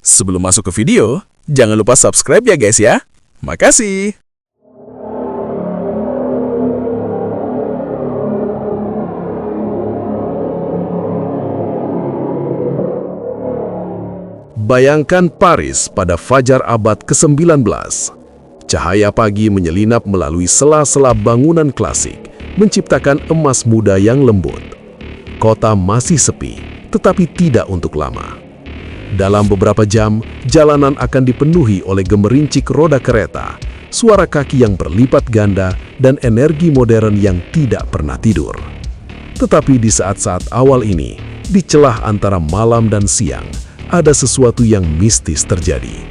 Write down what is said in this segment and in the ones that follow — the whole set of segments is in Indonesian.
Sebelum masuk ke video, jangan lupa subscribe ya guys ya. Makasih. Bayangkan Paris pada fajar abad ke-19. Cahaya pagi menyelinap melalui sela-sela bangunan klasik, menciptakan emas muda yang lembut. Kota masih sepi, tetapi tidak untuk lama. Dalam beberapa jam, jalanan akan dipenuhi oleh gemerincik roda kereta, suara kaki yang berlipat ganda, dan energi modern yang tidak pernah tidur. Tetapi di saat-saat awal ini, di celah antara malam dan siang, ada sesuatu yang mistis terjadi.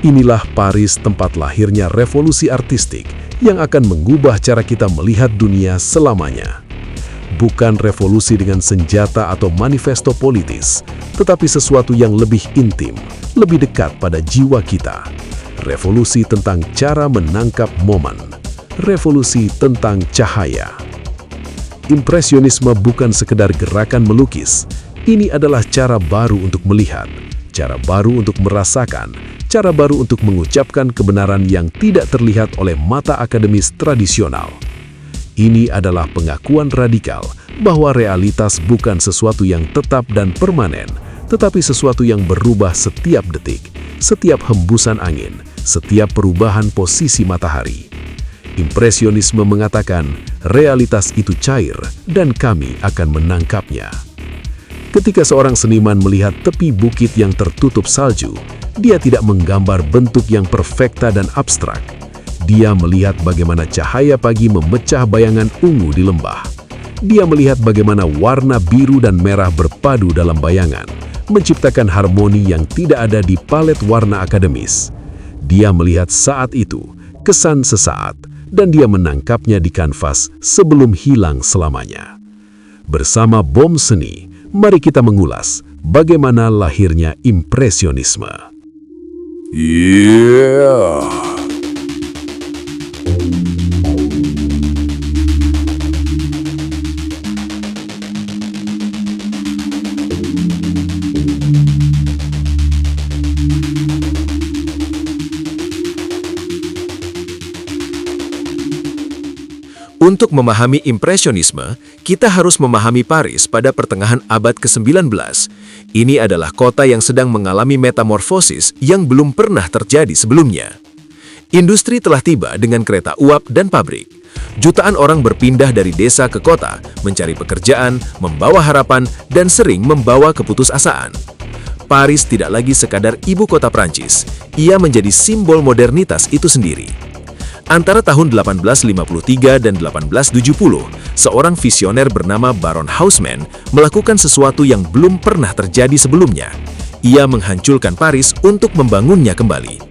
Inilah Paris, tempat lahirnya revolusi artistik yang akan mengubah cara kita melihat dunia selamanya. Bukan revolusi dengan senjata atau manifesto politis, tetapi sesuatu yang lebih intim, lebih dekat pada jiwa kita. Revolusi tentang cara menangkap momen. Revolusi tentang cahaya. Impresionisme bukan sekedar gerakan melukis. Ini adalah cara baru untuk melihat, cara baru untuk merasakan, cara baru untuk mengucapkan kebenaran yang tidak terlihat oleh mata akademis tradisional. Ini adalah pengakuan radikal bahwa realitas bukan sesuatu yang tetap dan permanen, tetapi sesuatu yang berubah setiap detik, setiap hembusan angin, setiap perubahan posisi matahari. Impresionisme mengatakan realitas itu cair dan kami akan menangkapnya. Ketika seorang seniman melihat tepi bukit yang tertutup salju, dia tidak menggambar bentuk yang perfekta dan abstrak. Dia melihat bagaimana cahaya pagi memecah bayangan ungu di lembah. Dia melihat bagaimana warna biru dan merah berpadu dalam bayangan, menciptakan harmoni yang tidak ada di palet warna akademis. Dia melihat saat itu, kesan sesaat, dan dia menangkapnya di kanvas sebelum hilang selamanya. Bersama Bom Seni, mari kita mengulas bagaimana lahirnya impresionisme. Untuk memahami impresionisme, kita harus memahami Paris pada pertengahan abad ke-19. Ini adalah kota yang sedang mengalami metamorfosis yang belum pernah terjadi sebelumnya. Industri telah tiba dengan kereta uap dan pabrik. Jutaan orang berpindah dari desa ke kota, mencari pekerjaan, membawa harapan, dan sering membawa keputusasaan. Paris tidak lagi sekadar ibu kota Prancis, ia menjadi simbol modernitas itu sendiri. Antara tahun 1853 dan 1870, seorang visioner bernama Baron Haussmann melakukan sesuatu yang belum pernah terjadi sebelumnya. Ia menghancurkan Paris untuk membangunnya kembali.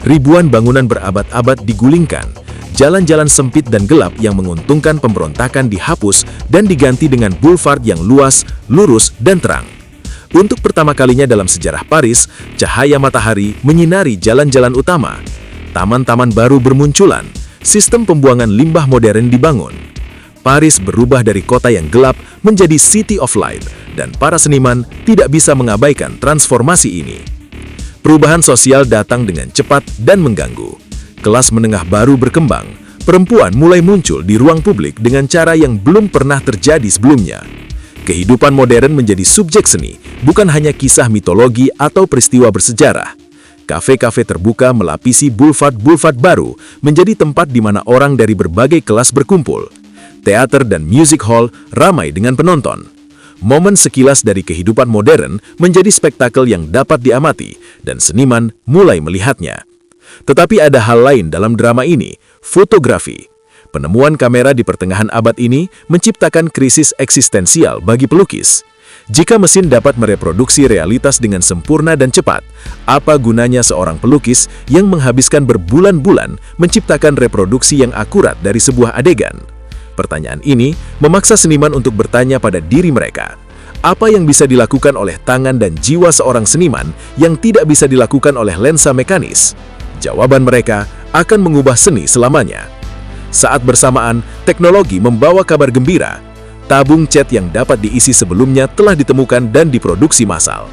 Ribuan bangunan berabad-abad digulingkan. Jalan-jalan sempit dan gelap yang menguntungkan pemberontakan dihapus dan diganti dengan boulevard yang luas, lurus, dan terang. Untuk pertama kalinya dalam sejarah Paris, cahaya matahari menyinari jalan-jalan utama. Taman-taman baru bermunculan, sistem pembuangan limbah modern dibangun. Paris berubah dari kota yang gelap menjadi City of Light, dan para seniman tidak bisa mengabaikan transformasi ini. Perubahan sosial datang dengan cepat dan mengganggu. Kelas menengah baru berkembang, perempuan mulai muncul di ruang publik dengan cara yang belum pernah terjadi sebelumnya. Kehidupan modern menjadi subjek seni, bukan hanya kisah mitologi atau peristiwa bersejarah. Kafe-kafe terbuka melapisi boulevard-boulevard baru menjadi tempat di mana orang dari berbagai kelas berkumpul. Teater dan music hall ramai dengan penonton. Momen sekilas dari kehidupan modern menjadi spektakel yang dapat diamati dan seniman mulai melihatnya. Tetapi ada hal lain dalam drama ini, fotografi. Penemuan kamera di pertengahan abad ini menciptakan krisis eksistensial bagi pelukis. Jika mesin dapat mereproduksi realitas dengan sempurna dan cepat, apa gunanya seorang pelukis yang menghabiskan berbulan-bulan menciptakan reproduksi yang akurat dari sebuah adegan? Pertanyaan ini memaksa seniman untuk bertanya pada diri mereka. Apa yang bisa dilakukan oleh tangan dan jiwa seorang seniman yang tidak bisa dilakukan oleh lensa mekanis? Jawaban mereka akan mengubah seni selamanya. Saat bersamaan, teknologi membawa kabar gembira. Tabung cat yang dapat diisi sebelumnya telah ditemukan dan diproduksi massal.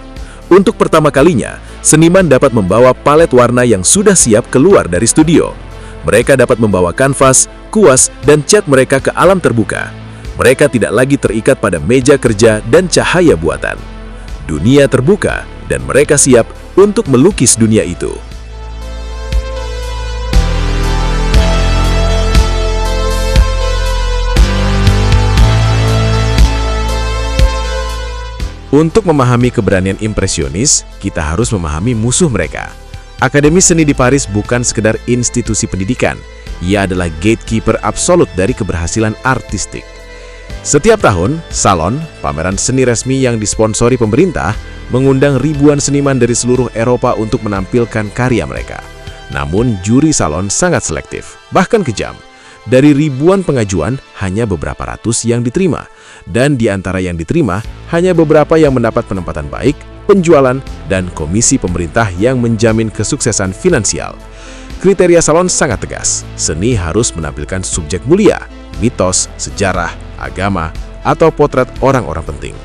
Untuk pertama kalinya, seniman dapat membawa palet warna yang sudah siap keluar dari studio. Mereka dapat membawa kanvas, kuas, dan cat mereka ke alam terbuka. Mereka tidak lagi terikat pada meja kerja dan cahaya buatan. Dunia terbuka, dan mereka siap untuk melukis dunia itu. Untuk memahami keberanian impresionis, kita harus memahami musuh mereka. Akademi Seni di Paris bukan sekedar institusi pendidikan, ia adalah gatekeeper absolut dari keberhasilan artistik. Setiap tahun, Salon, pameran seni resmi yang disponsori pemerintah, mengundang ribuan seniman dari seluruh Eropa untuk menampilkan karya mereka. Namun, juri Salon sangat selektif, bahkan kejam. Dari ribuan pengajuan, hanya beberapa ratus yang diterima. Dan di antara yang diterima, hanya beberapa yang mendapat penempatan baik, penjualan, dan komisi pemerintah yang menjamin kesuksesan finansial. Kriteria Salon sangat tegas. Seni harus menampilkan subjek mulia, mitos, sejarah, agama, atau potret orang-orang penting.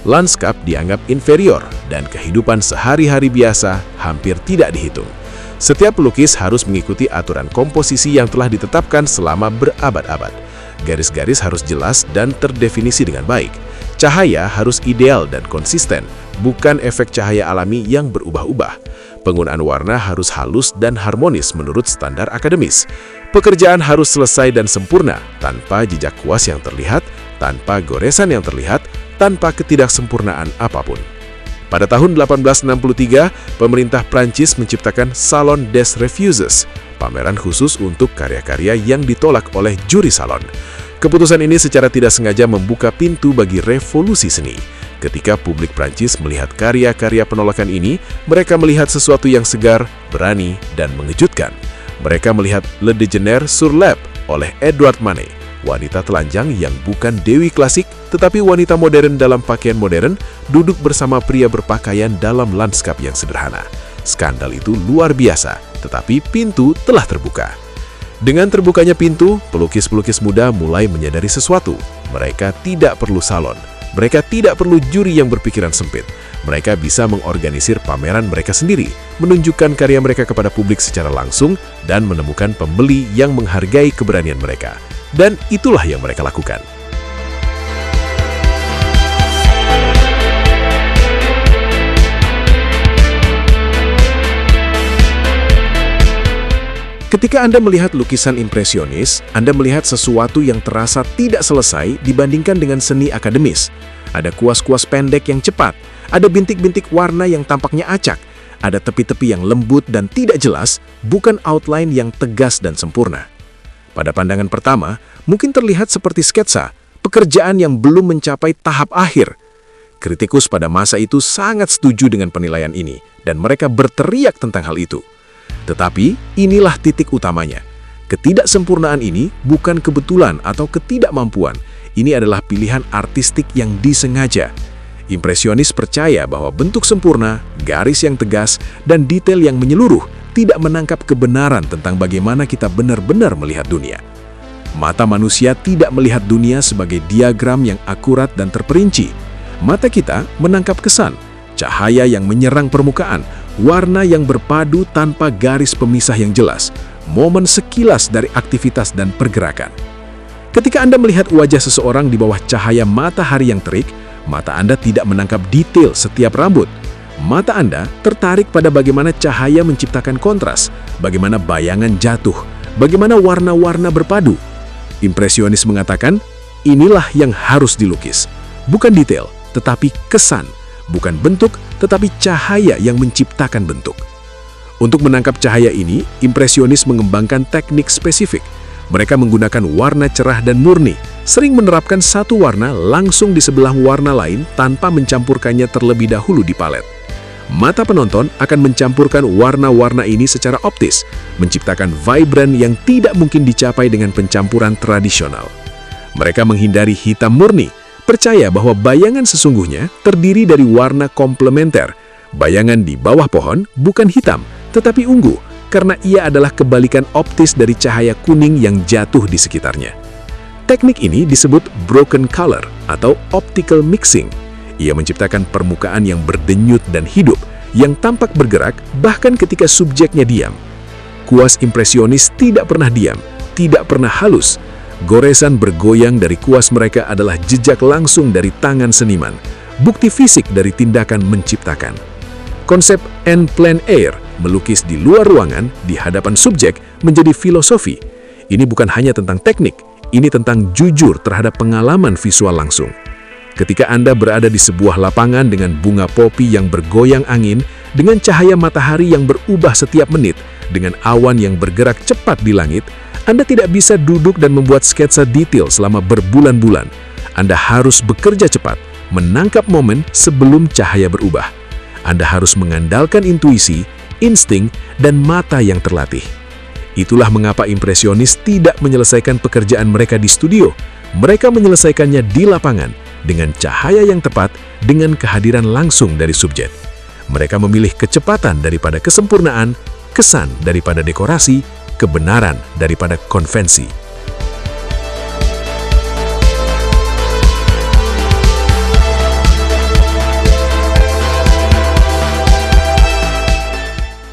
Lanskap dianggap inferior, dan kehidupan sehari-hari biasa hampir tidak dihitung. Setiap pelukis harus mengikuti aturan komposisi yang telah ditetapkan selama berabad-abad. Garis-garis harus jelas dan terdefinisi dengan baik. Cahaya harus ideal dan konsisten, bukan efek cahaya alami yang berubah-ubah. Penggunaan warna harus halus dan harmonis menurut standar akademis. Pekerjaan harus selesai dan sempurna, tanpa jejak kuas yang terlihat, tanpa goresan yang terlihat, tanpa ketidaksempurnaan apapun. Pada tahun 1863, pemerintah Prancis menciptakan Salon des Refuses, pameran khusus untuk karya-karya yang ditolak oleh juri Salon. Keputusan ini secara tidak sengaja membuka pintu bagi revolusi seni. Ketika publik Prancis melihat karya-karya penolakan ini, mereka melihat sesuatu yang segar, berani, dan mengejutkan. Mereka melihat Le Déjeuner sur l'Herbe oleh Edouard Manet, wanita telanjang yang bukan dewi klasik, tetapi wanita modern dalam pakaian modern, duduk bersama pria berpakaian dalam lanskap yang sederhana. Skandal itu luar biasa, tetapi pintu telah terbuka. Dengan terbukanya pintu, pelukis-pelukis muda mulai menyadari sesuatu. Mereka tidak perlu salon. Mereka tidak perlu juri yang berpikiran sempit. Mereka bisa mengorganisir pameran mereka sendiri, menunjukkan karya mereka kepada publik secara langsung, dan menemukan pembeli yang menghargai keberanian mereka. Dan itulah yang mereka lakukan. Ketika Anda melihat lukisan impresionis, Anda melihat sesuatu yang terasa tidak selesai dibandingkan dengan seni akademis. Ada kuas-kuas pendek yang cepat, ada bintik-bintik warna yang tampaknya acak, ada tepi-tepi yang lembut dan tidak jelas, bukan outline yang tegas dan sempurna. Pada pandangan pertama, mungkin terlihat seperti sketsa, pekerjaan yang belum mencapai tahap akhir. Kritikus pada masa itu sangat setuju dengan penilaian ini, dan mereka berteriak tentang hal itu. Tetapi, inilah titik utamanya. Ketidaksempurnaan ini bukan kebetulan atau ketidakmampuan. Ini adalah pilihan artistik yang disengaja. Impresionis percaya bahwa bentuk sempurna, garis yang tegas, dan detail yang menyeluruh tidak menangkap kebenaran tentang bagaimana kita benar-benar melihat dunia. Mata manusia tidak melihat dunia sebagai diagram yang akurat dan terperinci. Mata kita menangkap kesan, cahaya yang menyerang permukaan, warna yang berpadu tanpa garis pemisah yang jelas, momen sekilas dari aktivitas dan pergerakan. Ketika Anda melihat wajah seseorang di bawah cahaya matahari yang terik, mata Anda tidak menangkap detail setiap rambut. Mata Anda tertarik pada bagaimana cahaya menciptakan kontras, bagaimana bayangan jatuh, bagaimana warna-warna berpadu. Impresionis mengatakan, inilah yang harus dilukis. Bukan detail, tetapi kesan. Bukan bentuk, tetapi cahaya yang menciptakan bentuk. Untuk menangkap cahaya ini, impresionis mengembangkan teknik spesifik. Mereka menggunakan warna cerah dan murni, sering menerapkan satu warna langsung di sebelah warna lain tanpa mencampurkannya terlebih dahulu di palet. Mata penonton akan mencampurkan warna-warna ini secara optis, menciptakan vibran yang tidak mungkin dicapai dengan pencampuran tradisional. Mereka menghindari hitam murni, percaya bahwa bayangan sesungguhnya terdiri dari warna komplementer. Bayangan di bawah pohon bukan hitam, tetapi ungu, karena ia adalah kebalikan optis dari cahaya kuning yang jatuh di sekitarnya. Teknik ini disebut broken color atau optical mixing. Ia menciptakan permukaan yang berdenyut dan hidup, yang tampak bergerak bahkan ketika subjeknya diam. Kuas impresionis tidak pernah diam, tidak pernah halus. Goresan bergoyang dari kuas mereka adalah jejak langsung dari tangan seniman, bukti fisik dari tindakan menciptakan. Konsep en plein air, melukis di luar ruangan, di hadapan subjek, menjadi filosofi. Ini bukan hanya tentang teknik, ini tentang jujur terhadap pengalaman visual langsung. Ketika Anda berada di sebuah lapangan dengan bunga popi yang bergoyang angin, dengan cahaya matahari yang berubah setiap menit, dengan awan yang bergerak cepat di langit, Anda tidak bisa duduk dan membuat sketsa detail selama berbulan-bulan. Anda harus bekerja cepat, menangkap momen sebelum cahaya berubah. Anda harus mengandalkan intuisi, insting, dan mata yang terlatih. Itulah mengapa impresionis tidak menyelesaikan pekerjaan mereka di studio. Mereka menyelesaikannya di lapangan, dengan cahaya yang tepat, dengan kehadiran langsung dari subjek. Mereka memilih kecepatan daripada kesempurnaan, kesan daripada dekorasi, kebenaran daripada konvensi.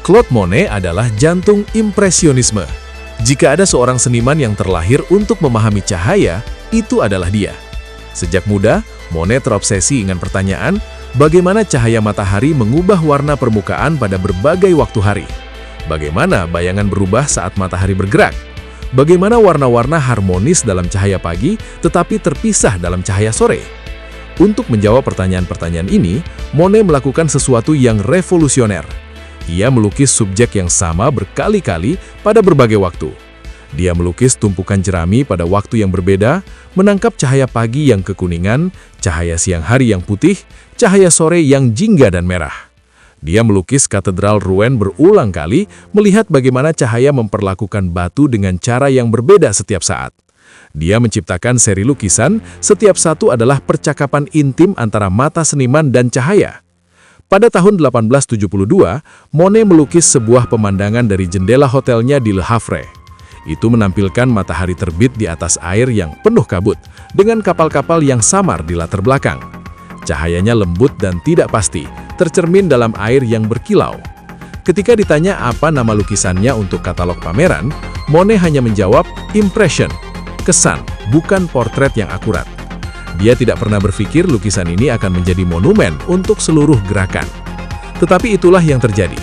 Claude Monet adalah jantung impresionisme. Jika ada seorang seniman yang terlahir untuk memahami cahaya, itu adalah dia. Sejak muda, Monet terobsesi dengan pertanyaan, bagaimana cahaya matahari mengubah warna permukaan pada berbagai waktu hari? Bagaimana bayangan berubah saat matahari bergerak? Bagaimana warna-warna harmonis dalam cahaya pagi, tetapi terpisah dalam cahaya sore? Untuk menjawab pertanyaan-pertanyaan ini, Monet melakukan sesuatu yang revolusioner. Ia melukis subjek yang sama berkali-kali pada berbagai waktu. Dia melukis tumpukan jerami pada waktu yang berbeda, menangkap cahaya pagi yang kekuningan, cahaya siang hari yang putih, cahaya sore yang jingga dan merah. Dia melukis katedral Rouen berulang kali, melihat bagaimana cahaya memperlakukan batu dengan cara yang berbeda setiap saat. Dia menciptakan seri lukisan, setiap satu adalah percakapan intim antara mata seniman dan cahaya. Pada tahun 1872, Monet melukis sebuah pemandangan dari jendela hotelnya di Le Havre. Itu menampilkan matahari terbit di atas air yang penuh kabut, dengan kapal-kapal yang samar di latar belakang. Cahayanya lembut dan tidak pasti, tercermin dalam air yang berkilau. Ketika ditanya apa nama lukisannya untuk katalog pameran, Monet hanya menjawab, impression, kesan, bukan portret yang akurat. Dia tidak pernah berpikir lukisan ini akan menjadi monumen untuk seluruh gerakan. Tetapi itulah yang terjadi.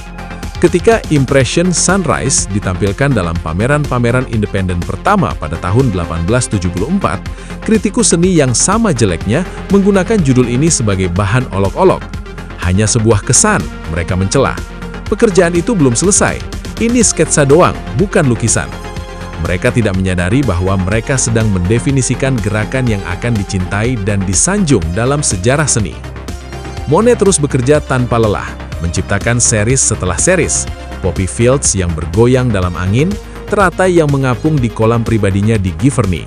Ketika Impression Sunrise ditampilkan dalam pameran-pameran independen pertama pada tahun 1874, kritikus seni yang sama jeleknya menggunakan judul ini sebagai bahan olok-olok. Hanya sebuah kesan, mereka mencela. Pekerjaan itu belum selesai. Ini sketsa doang, bukan lukisan. Mereka tidak menyadari bahwa mereka sedang mendefinisikan gerakan yang akan dicintai dan disanjung dalam sejarah seni. Monet terus bekerja tanpa lelah, menciptakan series setelah series, poppy fields yang bergoyang dalam angin, teratai yang mengapung di kolam pribadinya di Giverny.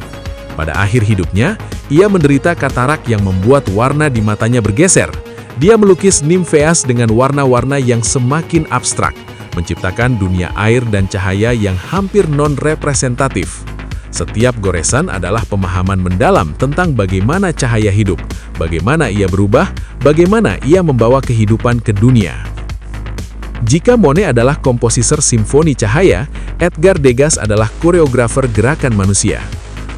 Pada akhir hidupnya, ia menderita katarak yang membuat warna di matanya bergeser. Dia melukis Nymphaeas dengan warna-warna yang semakin abstrak, menciptakan dunia air dan cahaya yang hampir non-representatif. Setiap goresan adalah pemahaman mendalam tentang bagaimana cahaya hidup, bagaimana ia berubah, bagaimana ia membawa kehidupan ke dunia. Jika Monet adalah komposiser simfoni cahaya, Edgar Degas adalah koreografer gerakan manusia.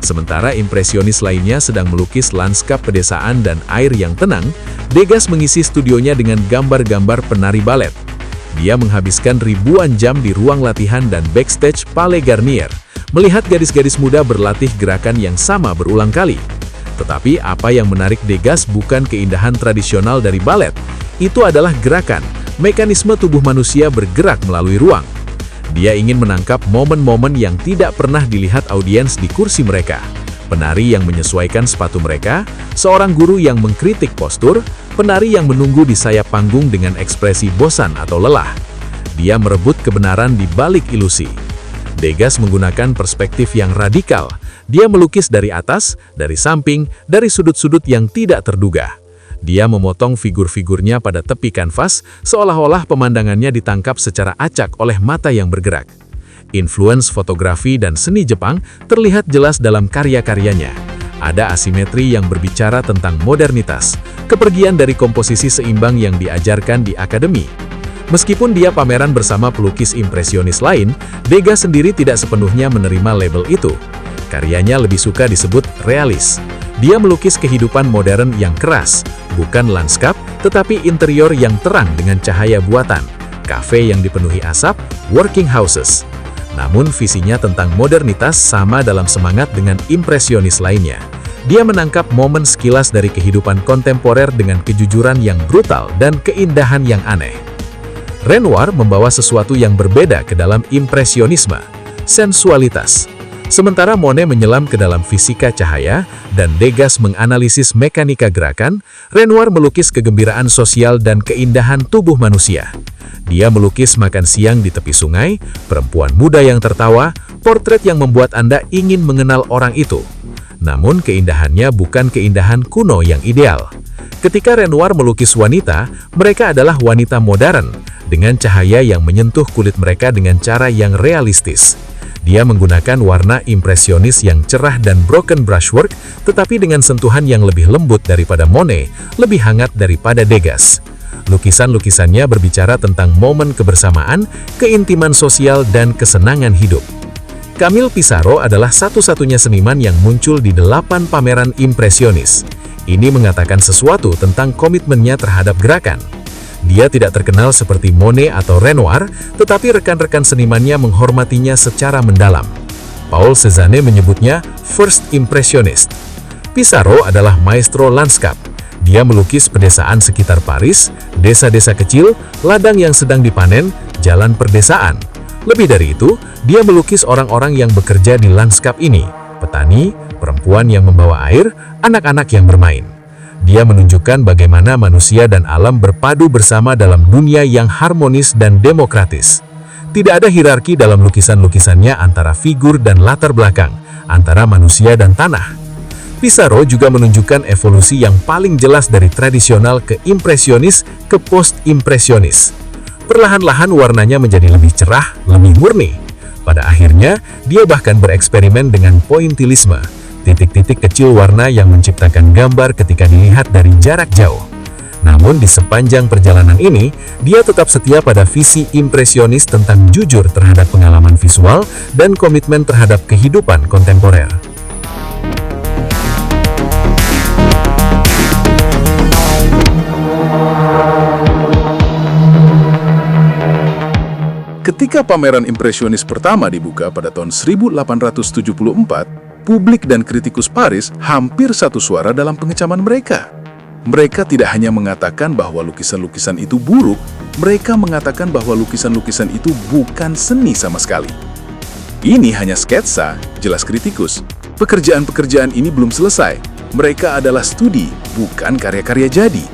Sementara impresionis lainnya sedang melukis landskap pedesaan dan air yang tenang, Degas mengisi studionya dengan gambar-gambar penari balet. Dia menghabiskan ribuan jam di ruang latihan dan backstage Palais Garnier, melihat gadis-gadis muda berlatih gerakan yang sama berulang kali. Tetapi apa yang menarik Degas bukan keindahan tradisional dari balet, itu adalah gerakan, mekanisme tubuh manusia bergerak melalui ruang. Dia ingin menangkap momen-momen yang tidak pernah dilihat audiens di kursi mereka. Penari yang menyesuaikan sepatu mereka, seorang guru yang mengkritik postur, penari yang menunggu di sayap panggung dengan ekspresi bosan atau lelah. Dia merebut kebenaran di balik ilusi. Degas menggunakan perspektif yang radikal. Dia melukis dari atas, dari samping, dari sudut-sudut yang tidak terduga. Dia memotong figur-figurnya pada tepi kanvas, seolah-olah pemandangannya ditangkap secara acak oleh mata yang bergerak. Influence fotografi dan seni Jepang terlihat jelas dalam karya-karyanya. Ada asimetri yang berbicara tentang modernitas, kepergian dari komposisi seimbang yang diajarkan di akademi. Meskipun dia pameran bersama pelukis impresionis lain, Degas sendiri tidak sepenuhnya menerima label itu. Karyanya lebih suka disebut realis. Dia melukis kehidupan modern yang keras, bukan lanskap, tetapi interior yang terang dengan cahaya buatan, kafe yang dipenuhi asap, working houses. Namun visinya tentang modernitas sama dalam semangat dengan impresionis lainnya. Dia menangkap momen sekilas dari kehidupan kontemporer dengan kejujuran yang brutal dan keindahan yang aneh. Renoir membawa sesuatu yang berbeda ke dalam impresionisme, sensualitas. Sementara Monet menyelam ke dalam fisika cahaya dan Degas menganalisis mekanika gerakan, Renoir melukis kegembiraan sosial dan keindahan tubuh manusia. Dia melukis makan siang di tepi sungai, perempuan muda yang tertawa, portret yang membuat Anda ingin mengenal orang itu. Namun keindahannya bukan keindahan kuno yang ideal. Ketika Renoir melukis wanita, mereka adalah wanita modern, dengan cahaya yang menyentuh kulit mereka dengan cara yang realistis. Dia menggunakan warna impresionis yang cerah dan broken brushwork, tetapi dengan sentuhan yang lebih lembut daripada Monet, lebih hangat daripada Degas. Lukisan-lukisannya berbicara tentang momen kebersamaan, keintiman sosial, dan kesenangan hidup. Camille Pissarro adalah satu-satunya seniman yang muncul di 8 pameran impresionis. Ini mengatakan sesuatu tentang komitmennya terhadap gerakan. Dia tidak terkenal seperti Monet atau Renoir, tetapi rekan-rekan senimannya menghormatinya secara mendalam. Paul Cézanne menyebutnya First Impressionist. Pissarro adalah maestro lanskap. Dia melukis pedesaan sekitar Paris, desa-desa kecil, ladang yang sedang dipanen, jalan perdesaan. Lebih dari itu, dia melukis orang-orang yang bekerja di lanskap ini, petani, perempuan yang membawa air, anak-anak yang bermain. Dia menunjukkan bagaimana manusia dan alam berpadu bersama dalam dunia yang harmonis dan demokratis. Tidak ada hierarki dalam lukisan-lukisannya antara figur dan latar belakang, antara manusia dan tanah. Pissarro juga menunjukkan evolusi yang paling jelas dari tradisional ke impresionis ke post-impresionis. Perlahan-lahan warnanya menjadi lebih cerah, lebih murni. Pada akhirnya, dia bahkan bereksperimen dengan pointillisme, titik-titik kecil warna yang menciptakan gambar ketika dilihat dari jarak jauh. Namun di sepanjang perjalanan ini, dia tetap setia pada visi impresionis tentang jujur terhadap pengalaman visual dan komitmen terhadap kehidupan kontemporer. Ketika pameran impresionis pertama dibuka pada tahun 1874, publik dan kritikus Paris hampir satu suara dalam pengecaman mereka. Mereka tidak hanya mengatakan bahwa lukisan-lukisan itu buruk, mereka mengatakan bahwa lukisan-lukisan itu bukan seni sama sekali. Ini hanya sketsa, jelas kritikus. Pekerjaan-pekerjaan ini belum selesai. Mereka adalah studi, bukan karya-karya jadi.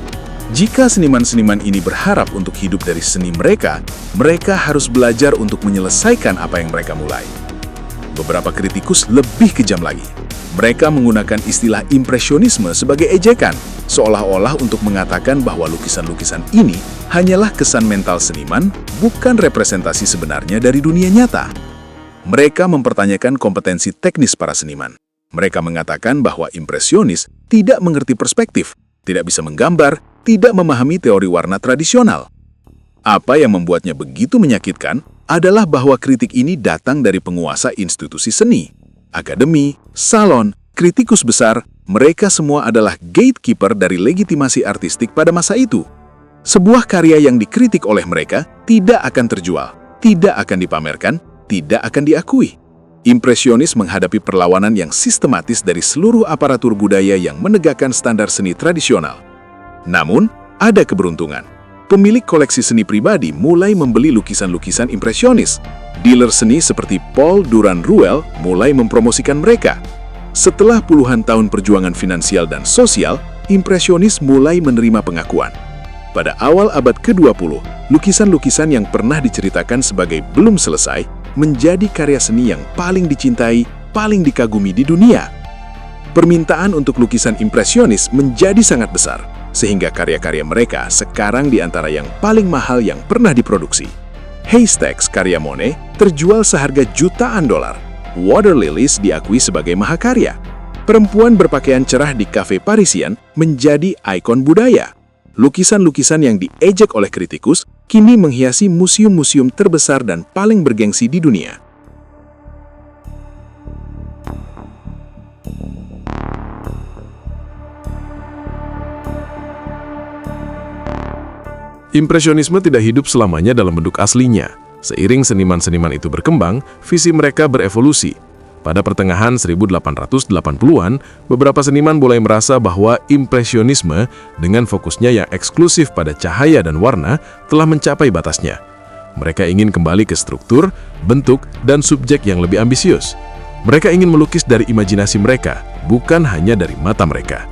Jika seniman-seniman ini berharap untuk hidup dari seni mereka, mereka harus belajar untuk menyelesaikan apa yang mereka mulai. Beberapa kritikus lebih kejam lagi. Mereka menggunakan istilah impresionisme sebagai ejekan, seolah-olah untuk mengatakan bahwa lukisan-lukisan ini hanyalah kesan mental seniman, bukan representasi sebenarnya dari dunia nyata. Mereka mempertanyakan kompetensi teknis para seniman. Mereka mengatakan bahwa impresionis tidak mengerti perspektif, tidak bisa menggambar, tidak memahami teori warna tradisional. Apa yang membuatnya begitu menyakitkan adalah bahwa kritik ini datang dari penguasa institusi seni, akademi, salon, kritikus besar. Mereka semua adalah gatekeeper dari legitimasi artistik pada masa itu. Sebuah karya yang dikritik oleh mereka tidak akan terjual, tidak akan dipamerkan, tidak akan diakui. Impresionis menghadapi perlawanan yang sistematis dari seluruh aparatur budaya yang menegakkan standar seni tradisional. Namun, ada keberuntungan. Pemilik koleksi seni pribadi mulai membeli lukisan-lukisan impresionis. Dealer seni seperti Paul Durand-Ruel mulai mempromosikan mereka. Setelah puluhan tahun perjuangan finansial dan sosial, impresionis mulai menerima pengakuan. Pada awal abad ke-20, lukisan-lukisan yang pernah diceritakan sebagai belum selesai menjadi karya seni yang paling dicintai, paling dikagumi di dunia. Permintaan untuk lukisan impresionis menjadi sangat besar, sehingga karya-karya mereka sekarang di antara yang paling mahal yang pernah diproduksi. Haystacks karya Monet terjual seharga jutaan dolar. Water Lilies diakui sebagai mahakarya. Perempuan berpakaian cerah di kafe Parisian menjadi ikon budaya. Lukisan-lukisan yang diejek oleh kritikus kini menghiasi museum-museum terbesar dan paling bergengsi di dunia. Impresionisme tidak hidup selamanya dalam bentuk aslinya. Seiring seniman-seniman itu berkembang, visi mereka berevolusi. Pada pertengahan 1880-an, beberapa seniman mulai merasa bahwa impresionisme dengan fokusnya yang eksklusif pada cahaya dan warna telah mencapai batasnya. Mereka ingin kembali ke struktur, bentuk, dan subjek yang lebih ambisius. Mereka ingin melukis dari imajinasi mereka, bukan hanya dari mata mereka.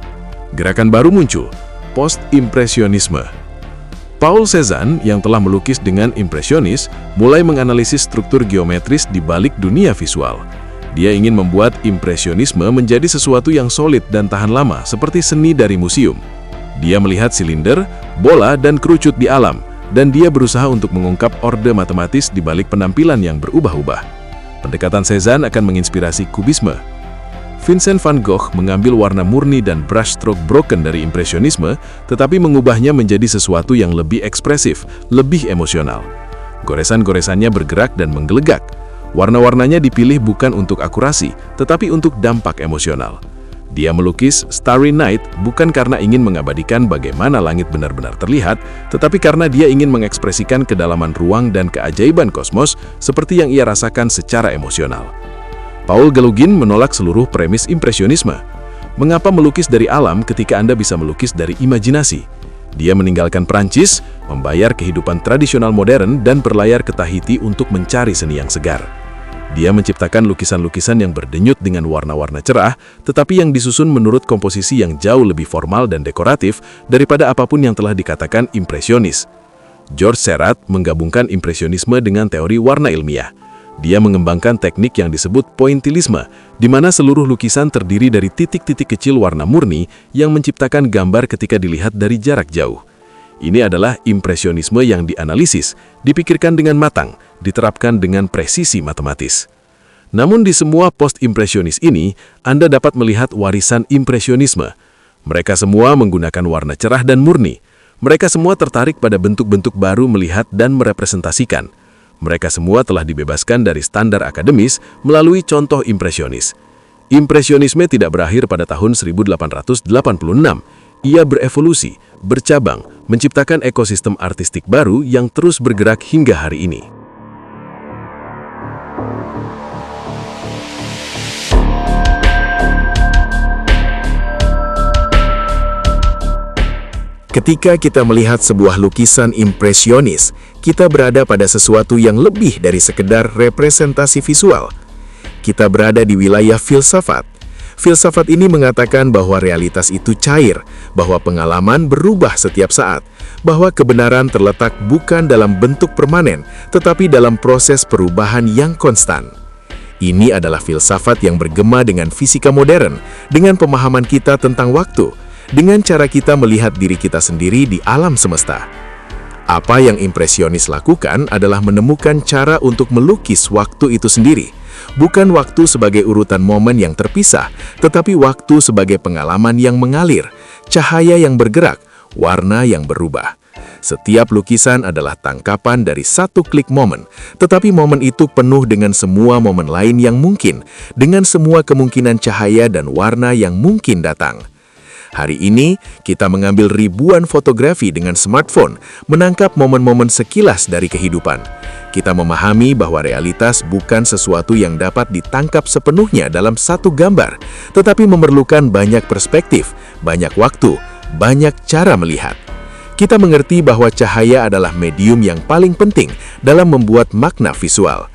Gerakan baru muncul, post-impresionisme. Paul Cézanne yang telah melukis dengan impresionis mulai menganalisis struktur geometris di balik dunia visual. Dia ingin membuat impresionisme menjadi sesuatu yang solid dan tahan lama seperti seni dari museum. Dia melihat silinder, bola, dan kerucut di alam, dan dia berusaha untuk mengungkap orde matematis di balik penampilan yang berubah-ubah. Pendekatan Cézanne akan menginspirasi kubisme. Vincent van Gogh mengambil warna murni dan brushstroke broken dari impresionisme, tetapi mengubahnya menjadi sesuatu yang lebih ekspresif, lebih emosional. Goresan-goresannya bergerak dan menggelegak. Warna-warnanya dipilih bukan untuk akurasi, tetapi untuk dampak emosional. Dia melukis Starry Night bukan karena ingin mengabadikan bagaimana langit benar-benar terlihat, tetapi karena dia ingin mengekspresikan kedalaman ruang dan keajaiban kosmos seperti yang ia rasakan secara emosional. Paul Gauguin menolak seluruh premis impresionisme. Mengapa melukis dari alam ketika Anda bisa melukis dari imajinasi? Dia meninggalkan Prancis, membayar kehidupan tradisional modern dan berlayar ke Tahiti untuk mencari seni yang segar. Dia menciptakan lukisan-lukisan yang berdenyut dengan warna-warna cerah, tetapi yang disusun menurut komposisi yang jauh lebih formal dan dekoratif daripada apapun yang telah dikatakan impresionis. Georges Seurat menggabungkan impresionisme dengan teori warna ilmiah. Dia mengembangkan teknik yang disebut pointillisme, di mana seluruh lukisan terdiri dari titik-titik kecil warna murni yang menciptakan gambar ketika dilihat dari jarak jauh. Ini adalah impresionisme yang dianalisis, dipikirkan dengan matang, diterapkan dengan presisi matematis. Namun di semua post-impresionis ini, Anda dapat melihat warisan impresionisme. Mereka semua menggunakan warna cerah dan murni. Mereka semua tertarik pada bentuk-bentuk baru melihat dan merepresentasikan. Mereka semua telah dibebaskan dari standar akademis melalui contoh impresionis. Impresionisme tidak berakhir pada tahun 1886. Ia berevolusi, bercabang, menciptakan ekosistem artistik baru yang terus bergerak hingga hari ini. Ketika kita melihat sebuah lukisan impresionis, kita berada pada sesuatu yang lebih dari sekedar representasi visual. Kita berada di wilayah filsafat. Filsafat ini mengatakan bahwa realitas itu cair, bahwa pengalaman berubah setiap saat, bahwa kebenaran terletak bukan dalam bentuk permanen, tetapi dalam proses perubahan yang konstan. Ini adalah filsafat yang bergema dengan fisika modern, dengan pemahaman kita tentang waktu, dengan cara kita melihat diri kita sendiri di alam semesta. Apa yang impresionis lakukan adalah menemukan cara untuk melukis waktu itu sendiri. Bukan waktu sebagai urutan momen yang terpisah, tetapi waktu sebagai pengalaman yang mengalir, cahaya yang bergerak, warna yang berubah. Setiap lukisan adalah tangkapan dari satu klik momen, tetapi momen itu penuh dengan semua momen lain yang mungkin, dengan semua kemungkinan cahaya dan warna yang mungkin datang. Hari ini, kita mengambil ribuan fotografi dengan smartphone, menangkap momen-momen sekilas dari kehidupan. Kita memahami bahwa realitas bukan sesuatu yang dapat ditangkap sepenuhnya dalam satu gambar, tetapi memerlukan banyak perspektif, banyak waktu, banyak cara melihat. Kita mengerti bahwa cahaya adalah medium yang paling penting dalam membuat makna visual.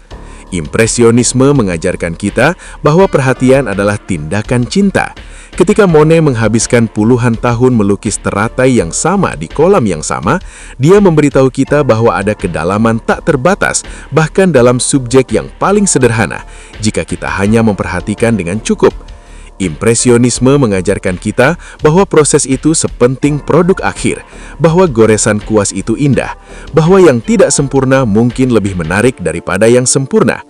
Impresionisme mengajarkan kita bahwa perhatian adalah tindakan cinta. Ketika Monet menghabiskan puluhan tahun melukis teratai yang sama di kolam yang sama, dia memberitahu kita bahwa ada kedalaman tak terbatas, bahkan dalam subjek yang paling sederhana, jika kita hanya memperhatikan dengan cukup. Impresionisme mengajarkan kita bahwa proses itu sepenting produk akhir, bahwa goresan kuas itu indah, bahwa yang tidak sempurna mungkin lebih menarik daripada yang sempurna.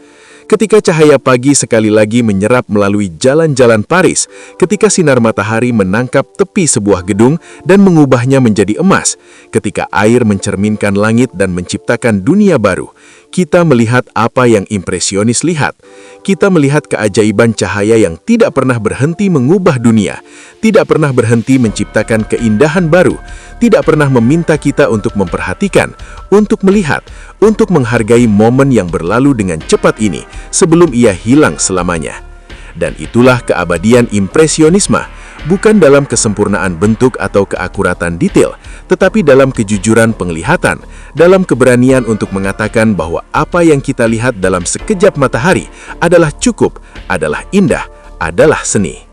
Ketika cahaya pagi sekali lagi menyerap melalui jalan-jalan Paris, ketika sinar matahari menangkap tepi sebuah gedung dan mengubahnya menjadi emas, ketika air mencerminkan langit dan menciptakan dunia baru, kita melihat apa yang impresionis lihat. Kita melihat keajaiban cahaya yang tidak pernah berhenti mengubah dunia, tidak pernah berhenti menciptakan keindahan baru, tidak pernah meminta kita untuk memperhatikan, untuk melihat, untuk menghargai momen yang berlalu dengan cepat ini sebelum ia hilang selamanya. Dan itulah keabadian impresionisme, bukan dalam kesempurnaan bentuk atau keakuratan detail, tetapi dalam kejujuran penglihatan, dalam keberanian untuk mengatakan bahwa apa yang kita lihat dalam sekejap matahari adalah cukup, adalah indah, adalah seni.